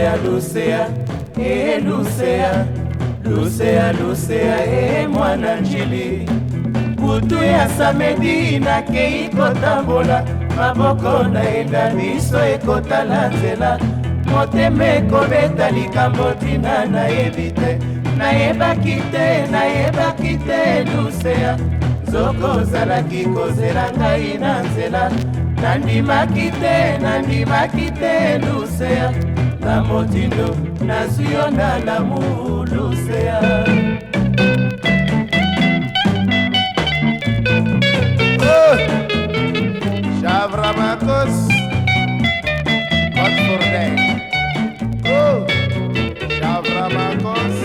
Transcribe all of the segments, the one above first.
Lucea, Lucea, Lucea, Lucea, Lucea, mwana njili. Butu ya samedi nakei kotambola, maboko naenda miso ekotala nzela. Motema ekobeta likambo tina nayebi te, nayebaki te Lucea. Nzoko ozalaki kozela ngai na nzela, nandimaki te Lucea. Na motindo nazwi yo na lamu Lucea. Afro-Cuban, Kot-Kote. Oh, Afro-Cuban, Kot-Kote.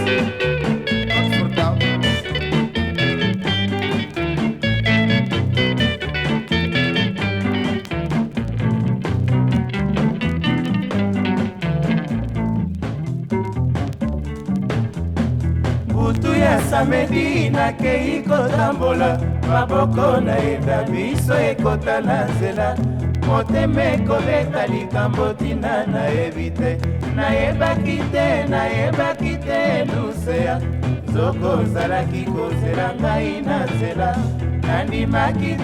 Butu ya samedi nakei kotambola, maboko naenda miso ekotala nzela. Motema ekobeta likambo tina nayebi te, nayebaki te Lucea. Nzoko ozalaki kozela ngai na nzela, nandimaki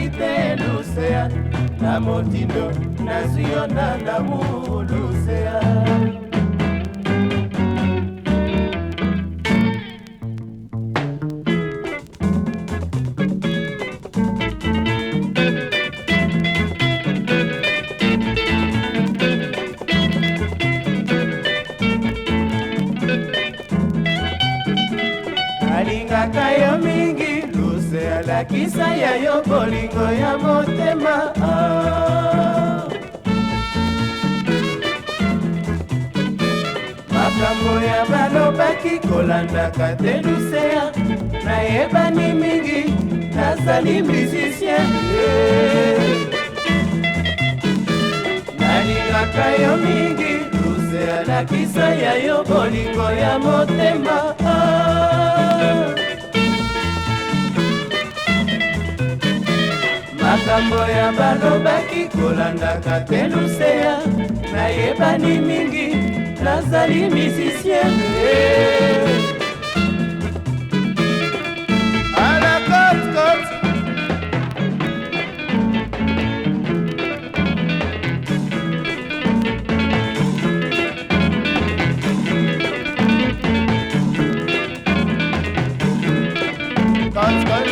te Lucea. Na motindo nazwi yo na lamu Lucea. Alingaka yo mingi Lucea, lakisa ya yo bolingo ya motema. Makambo ya balobaki kolandaka te Lucea, nayebani mingi nazali musicien. Nalingaka yo mingi Lucea, lakisa ya yo bolingo ya motema. Makambo ya balobaki kolandaka te Lucea, nayebani mingi nazali musicien. À la Kot-Kote. Kot-Kote.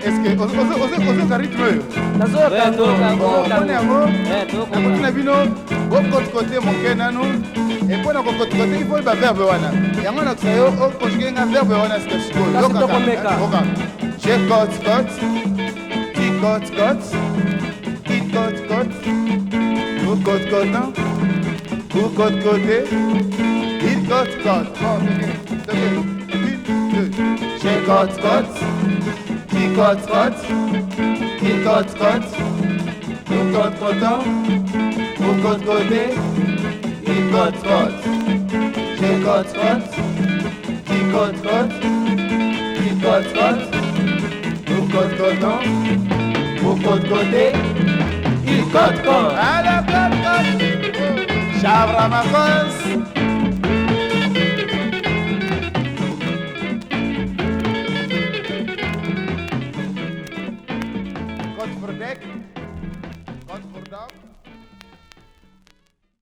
Est-ce que vous avez rythme? Kot-Kote moke nanu et pour Kot-Kote il faut le verbe wana. Yango na tsayo o conjuguer un verbe wana c'est ce que loka. J'ai Kot-Kote, qui Kot-Kote, qui Kot-Kote, ou Kot-Kote, ou Kot-Kote, il Kot-Kote. J'ai Kot-Kote, qui Kot-Kote, qui Kot-Kote, ou Kot-Kote, ou Kot-Kote, il Kot-Kote. J'ai Kot-Kote, qui Kot-Kote, qui Kot-Kote, ou Kot-Kote, ou Kot-Kote, il Kot-Kote. À la Kot-Kote, Afro-Cuban. Kot-Kote, Kot-Kote.